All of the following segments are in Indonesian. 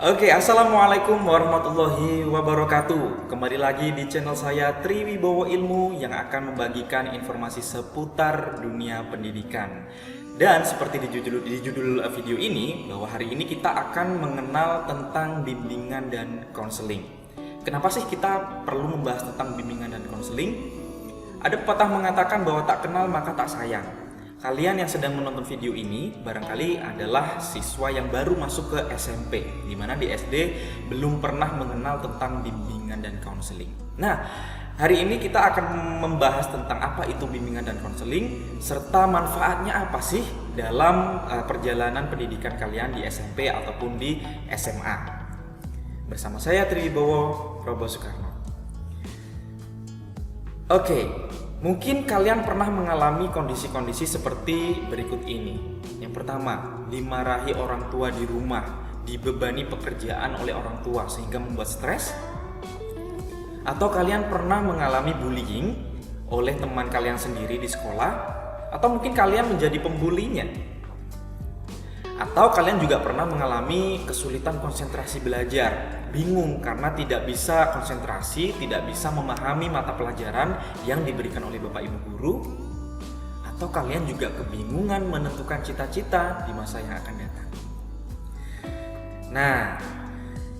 Assalamualaikum warahmatullahi wabarakatuh. Kembali lagi di channel saya Triwibowo Ilmu yang akan membagikan informasi seputar dunia pendidikan. Dan seperti di judul video ini, bahwa hari ini kita akan mengenal tentang bimbingan dan konseling. Kenapa sih kita perlu membahas tentang bimbingan dan konseling? Ada pepatah mengatakan bahwa tak kenal maka tak sayang. Kalian yang sedang menonton video ini barangkali adalah siswa yang baru masuk ke SMP, di mana di SD belum pernah mengenal tentang bimbingan dan konseling. Nah, hari ini kita akan membahas tentang apa itu bimbingan dan konseling, serta manfaatnya apa sih dalam perjalanan pendidikan kalian di SMP ataupun di SMA. Bersama saya Triwibowo Robo Soekarno. Mungkin kalian pernah mengalami kondisi-kondisi seperti berikut ini. Yang pertama, dimarahi orang tua di rumah, dibebani pekerjaan oleh orang tua sehingga membuat stres. Atau kalian pernah mengalami bullying oleh teman kalian sendiri di sekolah, atau mungkin kalian menjadi pembulinya. Atau kalian juga pernah mengalami kesulitan konsentrasi belajar, bingung karena tidak bisa konsentrasi, tidak bisa memahami mata pelajaran yang diberikan oleh Bapak Ibu guru. Atau kalian juga kebingungan menentukan cita-cita di masa yang akan datang. Nah,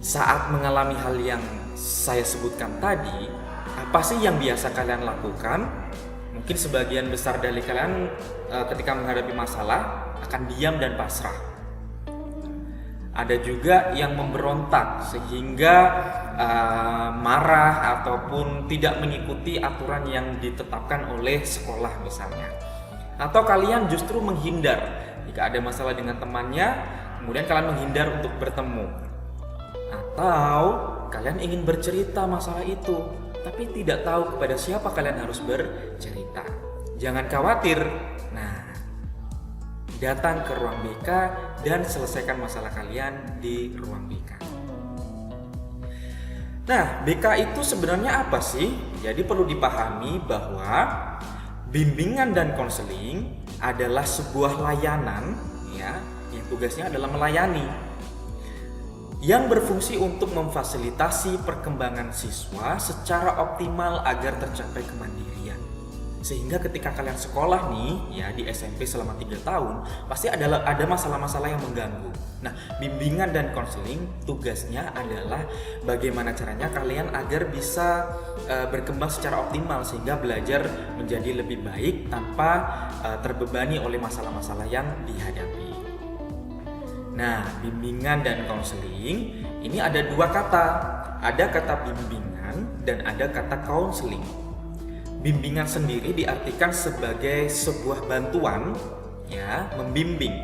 saat mengalami hal yang saya sebutkan tadi, apa sih yang biasa kalian lakukan? Mungkin sebagian besar dari kalian ketika menghadapi masalah akan diam dan pasrah. Ada juga yang memberontak sehingga marah ataupun tidak mengikuti aturan yang ditetapkan oleh sekolah misalnya. Atau kalian justru menghindar jika ada masalah dengan temannya, kemudian kalian menghindar untuk bertemu. Atau kalian ingin bercerita masalah itu, tapi tidak tahu kepada siapa kalian harus bercerita. Jangan khawatir. Nah, datang ke ruang BK dan selesaikan masalah kalian di ruang BK. Nah, BK itu sebenarnya apa sih? Jadi perlu dipahami bahwa bimbingan dan konseling adalah sebuah layanan ya, yang tugasnya adalah melayani, yang berfungsi untuk memfasilitasi perkembangan siswa secara optimal agar tercapai kemandirian. Sehingga ketika kalian sekolah nih ya di SMP selama 3 tahun, pasti ada masalah-masalah yang mengganggu. Nah, bimbingan dan konseling tugasnya adalah bagaimana caranya kalian agar bisa berkembang secara optimal sehingga belajar menjadi lebih baik tanpa terbebani oleh masalah-masalah yang dihadapi. Nah, bimbingan dan konseling ini ada 2 kata. Ada kata bimbingan dan ada kata konseling. Bimbingan sendiri diartikan sebagai sebuah bantuan ya, membimbing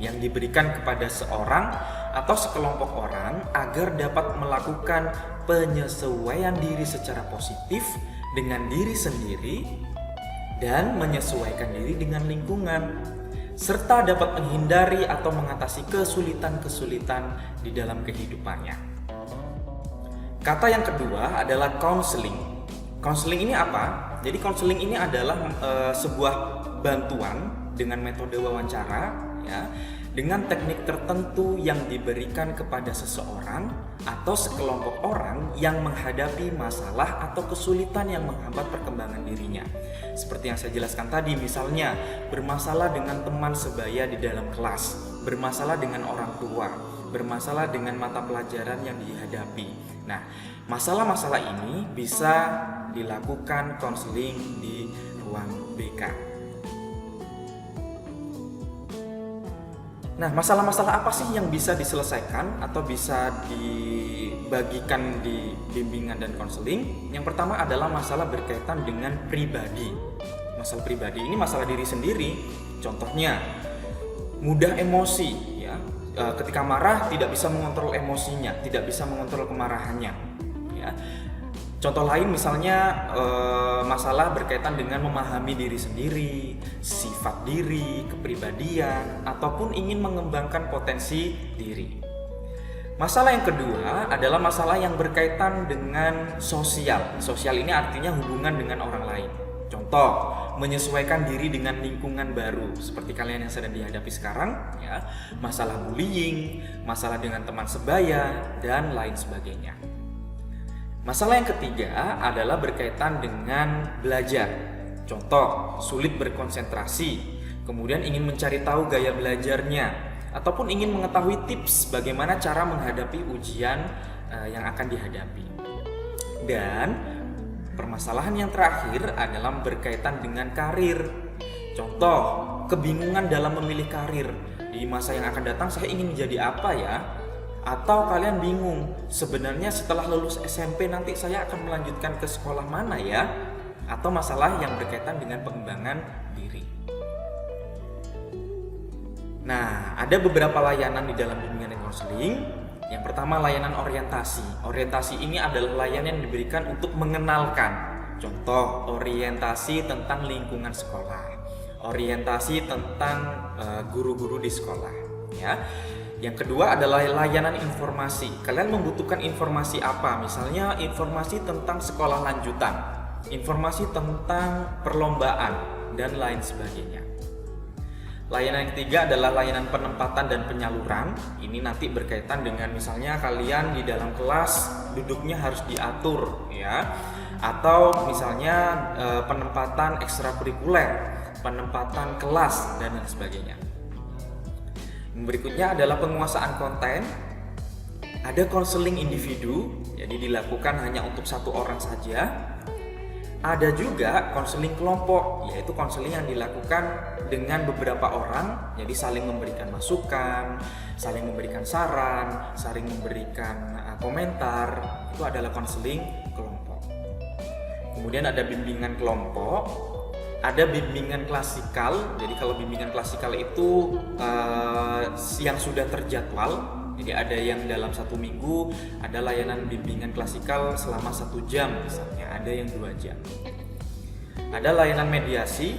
yang diberikan kepada seorang atau sekelompok orang agar dapat melakukan penyesuaian diri secara positif dengan diri sendiri dan menyesuaikan diri dengan lingkungan, serta dapat menghindari atau mengatasi kesulitan-kesulitan di dalam kehidupannya. Kata yang kedua adalah counseling. Counseling ini apa? Jadi counseling ini adalah sebuah bantuan dengan metode wawancara ya, dengan teknik tertentu yang diberikan kepada seseorang atau sekelompok orang yang menghadapi masalah atau kesulitan yang menghambat perkembangan dirinya. Seperti yang saya jelaskan tadi, misalnya bermasalah dengan teman sebaya di dalam kelas, bermasalah dengan orang tua, bermasalah dengan mata pelajaran yang dihadapi. Nah, masalah-masalah ini bisa dilakukan konseling di ruang BK. Nah, masalah-masalah apa sih yang bisa diselesaikan atau bisa dibagikan di bimbingan dan konseling? Yang pertama adalah masalah berkaitan dengan pribadi. Masalah pribadi ini masalah diri sendiri. Contohnya, mudah emosi ya. Ketika marah tidak bisa mengontrol emosinya, tidak bisa mengontrol kemarahannya ya. Contoh lain misalnya masalah berkaitan dengan memahami diri sendiri, sifat diri, kepribadian, ataupun ingin mengembangkan potensi diri. Masalah yang kedua adalah masalah yang berkaitan dengan sosial. Sosial ini artinya hubungan dengan orang lain. Contoh, menyesuaikan diri dengan lingkungan baru seperti kalian yang sedang dihadapi sekarang ya, masalah bullying, masalah dengan teman sebaya dan lain sebagainya. Masalah yang ketiga adalah berkaitan dengan belajar. Contoh, sulit berkonsentrasi, kemudian ingin mencari tahu gaya belajarnya, ataupun ingin mengetahui tips bagaimana cara menghadapi ujian yang akan dihadapi. Dan permasalahan yang terakhir adalah berkaitan dengan karir. Contoh, kebingungan dalam memilih karir. Di masa yang akan datang saya ingin menjadi apa ya? Atau kalian bingung, sebenarnya setelah lulus SMP nanti saya akan melanjutkan ke sekolah mana ya? Atau masalah yang berkaitan dengan pengembangan diri. Nah, ada beberapa layanan di dalam bimbingan dan konseling. Yang pertama, layanan orientasi. Orientasi ini adalah layanan yang diberikan untuk mengenalkan. Contoh, orientasi tentang lingkungan sekolah, orientasi tentang guru-guru di sekolah ya. Yang kedua adalah layanan informasi. Kalian membutuhkan informasi apa? Misalnya informasi tentang sekolah lanjutan, informasi tentang perlombaan, dan lain sebagainya. Layanan yang ketiga adalah layanan penempatan dan penyaluran. Ini nanti berkaitan dengan misalnya kalian di dalam kelas duduknya harus diatur ya. Atau misalnya penempatan ekstrakurikuler, penempatan kelas, dan lain sebagainya. Berikutnya adalah penguasaan konten. Ada konseling individu, jadi dilakukan hanya untuk satu orang saja. Ada juga konseling kelompok, yaitu konseling yang dilakukan dengan beberapa orang, jadi saling memberikan masukan, saling memberikan saran, saling memberikan komentar. Itu adalah konseling kelompok. Kemudian ada bimbingan kelompok. Ada bimbingan klasikal. Jadi kalau bimbingan klasikal itu yang sudah terjadwal. Jadi ada yang dalam 1 minggu, ada layanan bimbingan klasikal selama 1 jam misalnya, ada yang 2 jam. Ada layanan mediasi,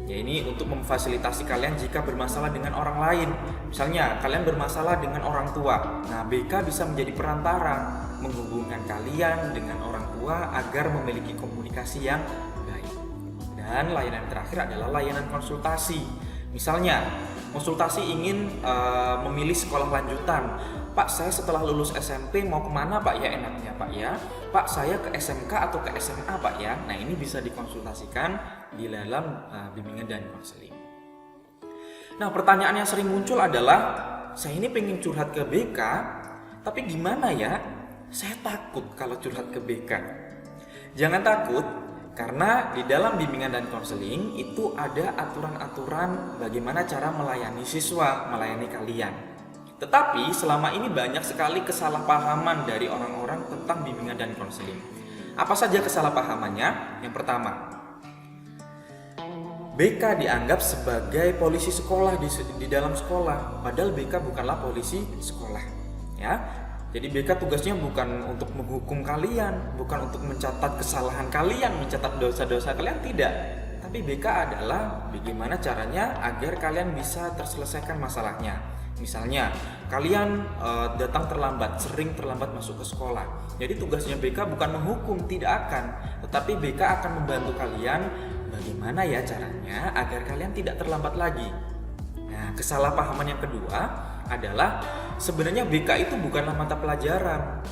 ya ini untuk memfasilitasi kalian jika bermasalah dengan orang lain. Misalnya kalian bermasalah dengan orang tua, nah BK bisa menjadi perantara menghubungkan kalian dengan orang tua agar memiliki komunikasi yang baik. Dan layanan terakhir adalah layanan konsultasi. Misalnya konsultasi ingin memilih sekolah lanjutan. Pak, saya setelah lulus SMP mau kemana Pak ya enaknya Pak ya? Pak, saya ke SMK atau ke SMA Pak ya? Nah ini bisa dikonsultasikan di dalam bimbingan dan konseling. Nah pertanyaan yang sering muncul adalah, saya ini pengen curhat ke BK, tapi gimana ya? Saya takut kalau curhat ke BK. Jangan takut, karena di dalam bimbingan dan konseling itu ada aturan-aturan bagaimana cara melayani siswa, melayani kalian. Tetapi selama ini banyak sekali kesalahpahaman dari orang-orang tentang bimbingan dan konseling. Apa saja kesalahpahamannya? Yang pertama, BK dianggap sebagai polisi sekolah di dalam sekolah, padahal BK bukanlah polisi sekolah. Ya, jadi BK tugasnya bukan untuk menghukum kalian, bukan untuk mencatat kesalahan kalian, mencatat dosa-dosa kalian, tidak. Tapi BK adalah bagaimana caranya agar kalian bisa terselesaikan masalahnya. Misalnya, kalian datang terlambat, sering terlambat masuk ke sekolah. Jadi tugasnya BK bukan menghukum, tidak akan. Tetapi BK akan membantu kalian bagaimana ya caranya agar kalian tidak terlambat lagi. Nah, kesalahpahaman yang kedua adalah sebenarnya BK itu bukanlah mata pelajaran.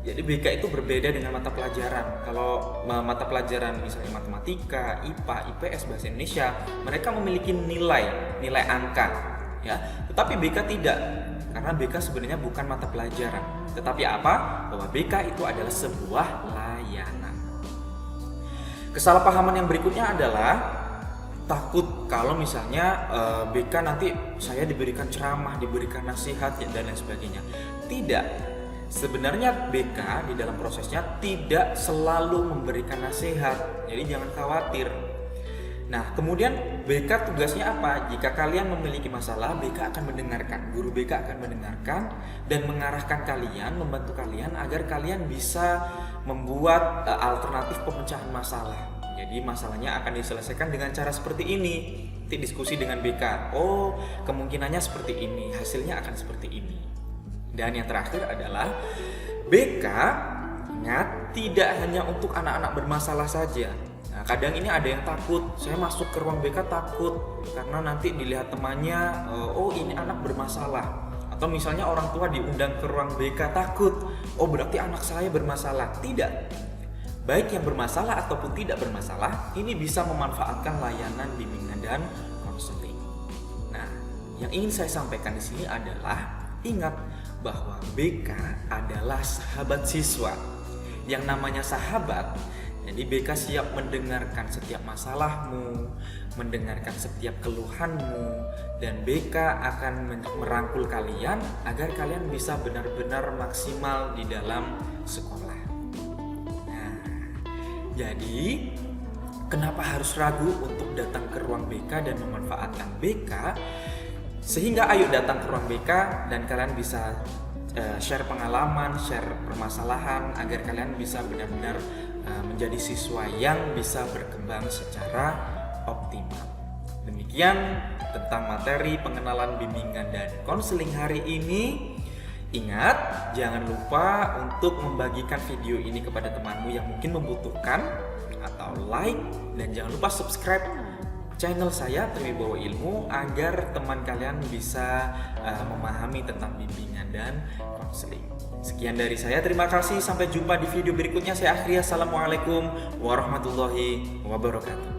Jadi BK itu berbeda dengan mata pelajaran. Kalau mata pelajaran misalnya matematika, IPA, IPS, bahasa Indonesia, mereka memiliki nilai angka. Ya, tetapi BK tidak, karena BK sebenarnya bukan mata pelajaran. Tetapi apa? Bahwa BK itu adalah sebuah layanan. Kesalahpahaman yang berikutnya adalah takut kalau misalnya BK nanti saya diberikan ceramah, diberikan nasihat dan lain sebagainya. Tidak. Sebenarnya BK di dalam prosesnya tidak selalu memberikan nasihat. Jadi jangan khawatir. Nah, kemudian BK tugasnya apa? Jika kalian memiliki masalah, BK akan mendengarkan. Guru BK akan mendengarkan dan mengarahkan kalian, membantu kalian agar kalian bisa membuat alternatif pemecahan masalah. Jadi masalahnya akan diselesaikan dengan cara seperti ini. Nanti diskusi dengan BK. Oh, kemungkinannya seperti ini, hasilnya akan seperti ini. Dan yang terakhir adalah BK, ingat, tidak hanya untuk anak-anak bermasalah saja. Nah, kadang ini ada yang takut, saya masuk ke ruang BK takut karena nanti dilihat temannya, oh ini anak bermasalah. Atau misalnya orang tua diundang ke ruang BK takut, oh berarti anak saya bermasalah. Tidak. Baik yang bermasalah ataupun tidak bermasalah, ini bisa memanfaatkan layanan bimbingan dan konseling. Nah, yang ingin saya sampaikan di sini adalah ingat bahwa BK adalah sahabat siswa. Yang namanya sahabat, jadi BK siap mendengarkan setiap masalahmu, mendengarkan setiap keluhanmu, dan BK akan merangkul kalian agar kalian bisa benar-benar maksimal di dalam sekolah. Nah, jadi kenapa harus ragu untuk datang ke ruang BK dan memanfaatkan BK? Sehingga ayo datang ke ruang BK dan kalian bisa share pengalaman, share permasalahan agar kalian bisa benar-benar menjadi siswa yang bisa berkembang secara optimal. Demikian tentang materi pengenalan bimbingan dan konseling hari ini. Ingat, jangan lupa untuk membagikan video ini kepada temanmu yang mungkin membutuhkan, atau like, dan jangan lupa subscribe channel saya Triwibowo Ilmu agar teman kalian bisa memahami tentang bimbingan dan konseling. Sekian dari saya, terima kasih, sampai jumpa di video berikutnya. Saya akhiri, assalamualaikum warahmatullahi wabarakatuh.